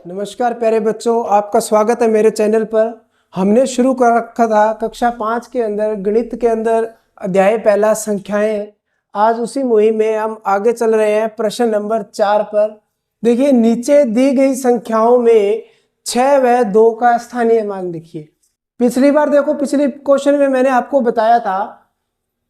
नमस्कार प्यारे बच्चों, आपका स्वागत है मेरे चैनल पर। हमने शुरू कर रखा था कक्षा 5 के अंदर गणित के अंदर अध्याय पहला संख्याएं। आज उसी मुहिम में हम आगे चल रहे हैं प्रश्न नंबर 4 पर। देखिए, नीचे दी गई संख्याओं में 6 व 2 का स्थानीय मान लिखिए। पिछली बार देखो, पिछले क्वेश्चन में मैंने आपको बताया था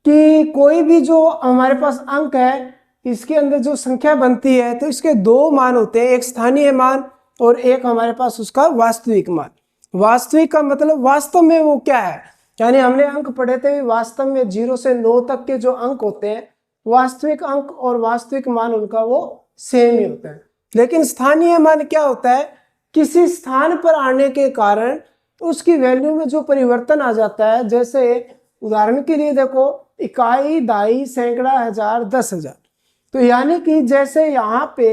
कि कोई भी जो हमारे पास अंक है, इसके अंदर जो संख्या बनती है तो इसके दो मान होते हैं, एक स्थानीय मान और एक हमारे पास उसका वास्तविक मान। वास्तविक का मतलब वास्तव में वो क्या है, यानी हमने अंक पढ़े थे वास्तव में 0 से 9 तक के जो अंक होते हैं, वास्तविक अंक और वास्तविक मान उनका वो सेम ही होता है। लेकिन स्थानीय मान क्या होता है, किसी स्थान पर आने के कारण उसकी वैल्यू में जो परिवर्तन आ जाता है। जैसे उदाहरण के लिए देखो, इकाई, दाई, सैकड़ा, हजार, 10,000। तो यानी कि जैसे यहाँ पे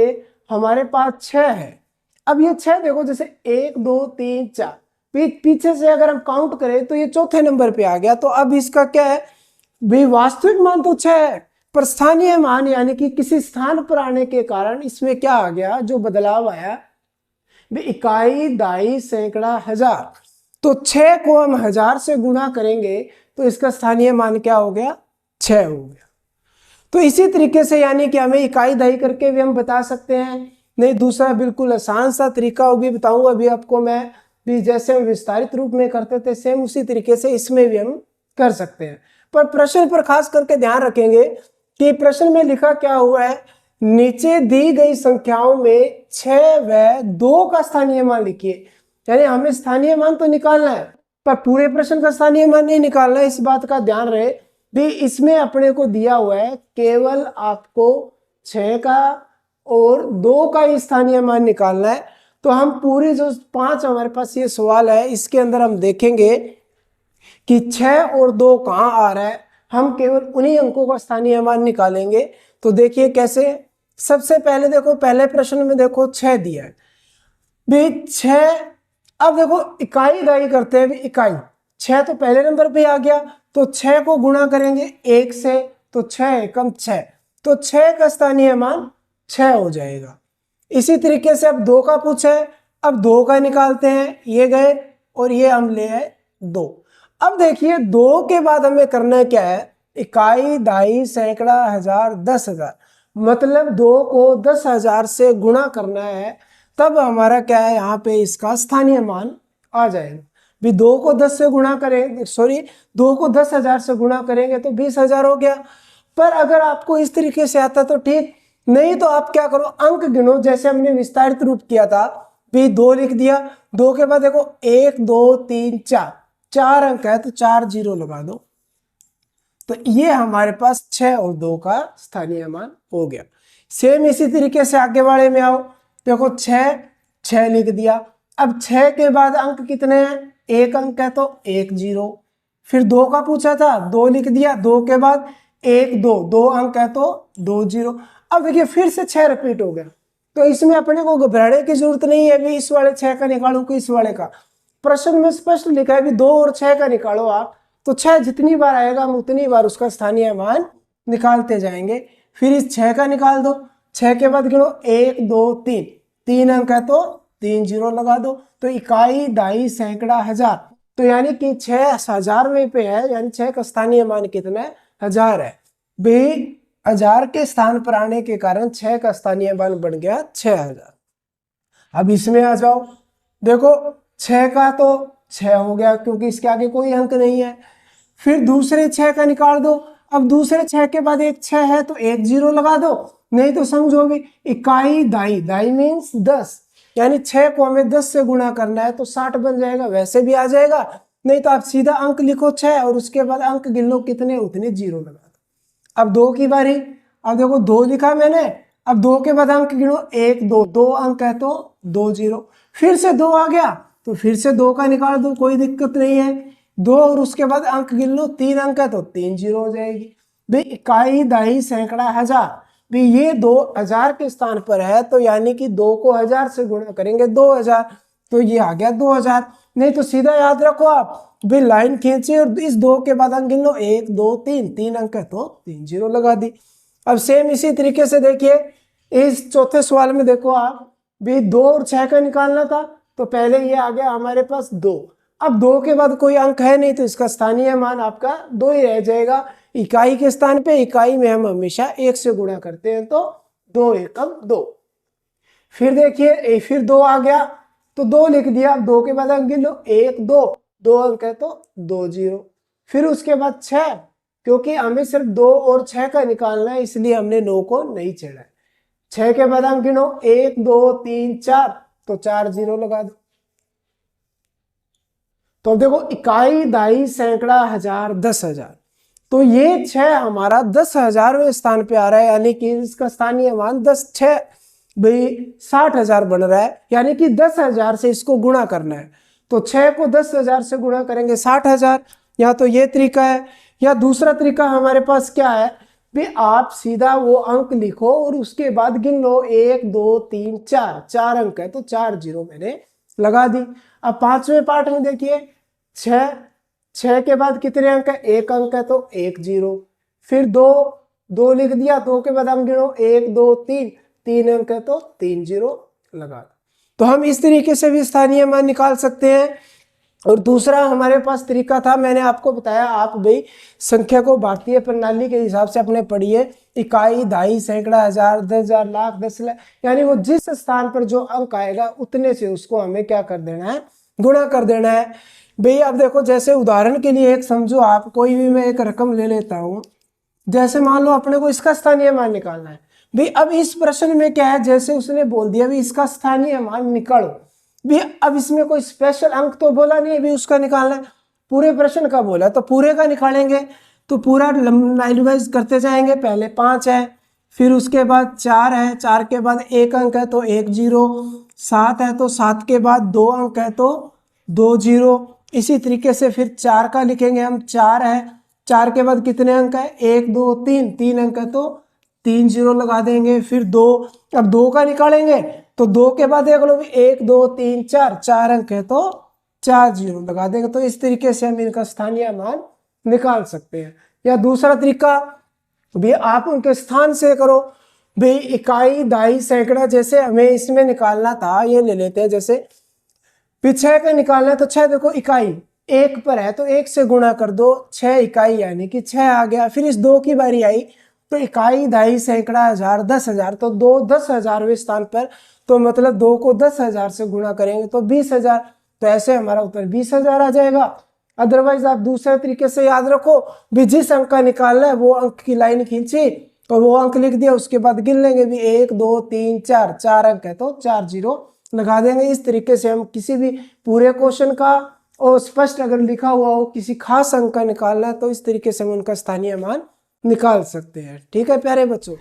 हमारे पास 6 है। अब ये 6 देखो, जैसे 1 2 3 4 पीछे से अगर हम काउंट करें तो ये चौथे नंबर पे आ गया। तो अब इसका क्या है भाई, वास्तविक मान तो 6 है, पर स्थानीय मान यानी कि किसी स्थान पर आने के कारण इसमें क्या आ गया, जो बदलाव आया भाई, इकाई, दाई, सैकड़ा, हजार। तो 6 को हम 1000 से गुणा करेंगे तो इसका स्थानीय मान क्या हो गया, 6 हो गया। तो इसी तरीके से यानी कि हमें इकाई दाई करके भी हम बता सकते हैं। नहीं, दूसरा बिल्कुल आसान सा तरीका वो भी बताऊंगा अभी आपको मैं भी, जैसे हम विस्तारित रूप में करते थे सेम उसी तरीके से इसमें भी हम कर सकते हैं। पर प्रश्न पर खास करके ध्यान रखेंगे कि प्रश्न में लिखा क्या हुआ है, नीचे दी गई संख्याओं में 6 व 2 का स्थानीय मान लिखिए। यानी हमें स्थानीय मान तो निकालना है, पर पूरे प्रश्न का स्थानीय मान नहीं निकालना है। इस बात का ध्यान रहे भी, इसमें अपने को दिया हुआ है केवल आपको 6 का और 2 का ही स्थानीय मान निकालना है। तो हम पूरी जो 5 हमारे पास ये सवाल है, इसके अंदर हम देखेंगे कि 6 और 2 कहाँ आ रहा है। हम केवल उन्हीं अंकों का स्थानीय मान निकालेंगे। तो देखिए कैसे। सबसे पहले देखो, पहले प्रश्न में देखो 6 दिया है भी 6। अब देखो इकाई दाई करते हैं भी, इकाई 6 तो पहले नंबर पे आ गया, तो 6 को गुणा करेंगे 1 से, तो 6 एकम 6, तो 6 का स्थानीय मान 6 हो जाएगा। इसी तरीके से अब 2 का पूछा है, अब 2 का निकालते हैं, ये गए और ये हम ले आए 2। अब देखिए 2 के बाद हमें करना क्या है, इकाई, दाई, सैकड़ा, हजार, 10,000। मतलब 2 को 10,000 से गुणा करना है, तब हमारा क्या है, यहाँ पे इसका स्थानीय मान आ जाएगा भी। 2 को 10 से गुणा करेंगे, 2 को 10,000 से गुणा करेंगे तो 20,000 हो गया। पर अगर आपको इस तरीके से आता तो ठीक, नहीं तो आप क्या करो, अंक गिनो, जैसे हमने विस्तारित रूप किया था भी। 2 लिख दिया, 2 के बाद देखो 1 2 3 4, 4 अंक है तो 4 जीरो लगा दो। तो ये हमारे पास 6 और 2 का स्थानीय मान हो गया। सेम इसी तरीके से आगे वाले में आओ, देखो 6 लिख दिया। अब 6 के बाद अंक कितने हैं, 1 अंक है तो 1 0। फिर 2 का पूछा था, 2 लिख दिया, 2 के बाद 1 2, 2 अंक है तो 2 0। अब देखिए फिर से 6 रिपीट हो गया। तो इसमें अपने को घबराने की जरूरत नहीं है भी इस वाले 6 का निकालू कि इस वाले का। प्रश्न में स्पष्ट लिखा है भी 2 और 6 का निकालो आप, तो 6 जितनी बार आएगा हम उतनी बार उसका स्थानीय मान निकालते जाएंगे। फिर इस 6 का निकाल दो, 6 के बाद गिनो 1 2 3, 3 अंक है तो 3 जीरो लगा दो। तो इकाई, दाई, सैकड़ा, हजार, तो यानी कि 6 1000वें पे है, यानी 6 का स्थानीय मान कितना है, 1000 है भाई। 1000 के स्थान पर आने के कारण 6 का स्थानीय मान बन गया 6000। अब इसमें आ जाओ, देखो 6 का तो 6 हो गया क्योंकि इसके आगे कोई अंक नहीं है। फिर दूसरे 6 का निकाल दो। अब दूसरे 6 के बाद एक 6 है तो 1 0 लगा दो, नहीं तो समझो भी इकाई, दाई, दाई मीन्स 10, यानी 6 को हमें 10 से गुणा करना है तो 60 बन जाएगा। वैसे भी आ जाएगा, नहीं तो आप सीधा अंक लिखो 6 और उसके बाद अंक गिन लो कितने, उतने 0 लगा दो। अब 2 की बारी। अब देखो 2 लिखा मैंने, अब 2 के बाद अंक गिनो 1 2, 2 अंक है तो 2 0। फिर से 2 आ गया तो फिर से 2 का निकाल दो, कोई दिक्कत नहीं है। 2 और उसके बाद अंक गिन लो, 3 अंक है तो 3 0 हो जाएगी भाई। इकाई, दाई, सैकड़ा, हजार भी, ये 2000 के स्थान पर है, तो यानी कि 2 को 1000 से गुणा करेंगे 2000, तो ये आ गया 2000। नहीं तो सीधा याद रखो आप भी, लाइन खींचे और इस 2 के बाद अंक गिन लो 1 2 3, 3 अंक है तो 3 0 लगा दी। अब सेम इसी तरीके से देखिए इस चौथे सवाल में देखो आप, भी 2 और 6 का निकालना था, तो पहले ये आ गया हमारे पास 2। अब 2 के बाद कोई अंक है नहीं, तो इसका स्थानीय मान आपका 2 ही रह जाएगा। इकाई के स्थान पे इकाई में हम हमेशा 1 से गुणा करते हैं, तो 2 एकम 2। फिर देखिए फिर 2 आ गया, तो 2 लिख दिया। अब 2 के बाद अंक गिन लो, 1 2, 2 अंक है तो 2 0। फिर उसके बाद 6, क्योंकि हमें सिर्फ 2 और 6 का निकालना है, इसलिए हमने 9 को नहीं छेड़ा है। 6 के बाद अंक गिनो, 1 2 3 4, तो 4 0 लगा दो। तो अब देखो इकाई, दाई, सैकड़ा, हजार, 10,000, तो ये 6 हमारा 10,000वें स्थान पे आ रहा है, यानी कि इसका स्थानीय मान 6 भाई 60,000 बन रहा है, यानी कि 10,000 से इसको गुणा करना है। तो 6 को 10,000 से गुणा करेंगे 60,000। या तो ये तरीका है, या दूसरा तरीका हमारे पास क्या है भी, आप सीधा वो अंक लिखो और उसके बाद गिन लो, 1 2 3 4, 4 अंक है तो 4 0 मैंने लगा दी। अब 5वें पार्ट में देखिए, 6 के बाद कितने अंक है, 1 अंक है तो 1 0। फिर 2 लिख दिया, 2 के बाद हम गिनो, 1 2 3, 3 अंक है तो 3 0 लगा दो। तो हम इस तरीके से भी स्थानीय मान निकाल सकते हैं। और दूसरा हमारे पास तरीका था, मैंने आपको बताया, आप भाई संख्या को भारतीय प्रणाली के हिसाब से अपने पढ़िए, इकाई, दाई, सैकड़ा, हजार, 10,000, लाख, 10 लाख, यानी वो जिस स्थान पर जो अंक आएगा उतने से उसको हमें क्या कर देना है, गुणा कर देना है। भाई अब देखो, जैसे उदाहरण के लिए एक समझो, आप कोई भी मैं एक रकम ले लेता हूँ, जैसे मान लो अपने को इसका स्थानीय मान निकालना है। भाई अब इस प्रश्न में क्या है, जैसे उसने बोल दिया भी इसका स्थानीय मान निकालो, भी अब इसमें कोई स्पेशल अंक तो बोला नहीं भी उसका निकालना है, पूरे प्रश्न का बोला तो पूरे का निकालेंगे। तो पूरा लाइन वाइज करते जाएंगे, पहले 5 है, फिर उसके बाद 4 है, 4 के बाद 1 अंक है तो 1 0, 7 है तो 7 के बाद 2 अंक है तो 2 0। इसी तरीके से फिर 4 का लिखेंगे हम, 4 है, 4 के बाद कितने अंक है, 1 2 3, 3 अंक है तो 3 0 लगा देंगे। फिर 2, अब 2 का निकालेंगे तो 2 के बाद देख लो भी 1 2 3 4, 4 अंक है तो 4 0 लगा देंगे। तो इस तरीके से हम इनका स्थानीय मान निकाल सकते हैं। या दूसरा तरीका भी आप उनके स्थान से करो, भाई इकाई, दाई, सैकड़ा, जैसे हमें इसमें निकालना था, ये ले लेते हैं, जैसे 6 का निकालना है तो 6 देखो इकाई 1 पर है तो 1 से गुणा कर दो, 6 इकाई यानी कि 6 आ गया। फिर इस 2 की बारी आई तो इकाई, दाई, सैकड़ा, हजार, 10,000, तो 2 10,000वें स्थान पर, तो मतलब 2 को 10,000 से गुणा करेंगे तो 20,000, तो ऐसे हमारा उत्तर 20,000 आ जाएगा। अदरवाइज आप दूसरे तरीके से याद रखो भी, जिस अंक का निकालना है वो अंक की लाइन खींची और वो अंक लिख दिया, उसके बाद गिन लेंगे भी 1 2 3 4, 4 अंक है तो 4 0 लगा देंगे। इस तरीके से हम किसी भी पूरे क्वेश्चन का और स्पष्ट अगर लिखा हुआ हो किसी खास अंक का निकालना है तो इस तरीके से हम उनका स्थानीय मान निकाल सकते हैं। ठीक है प्यारे बच्चों।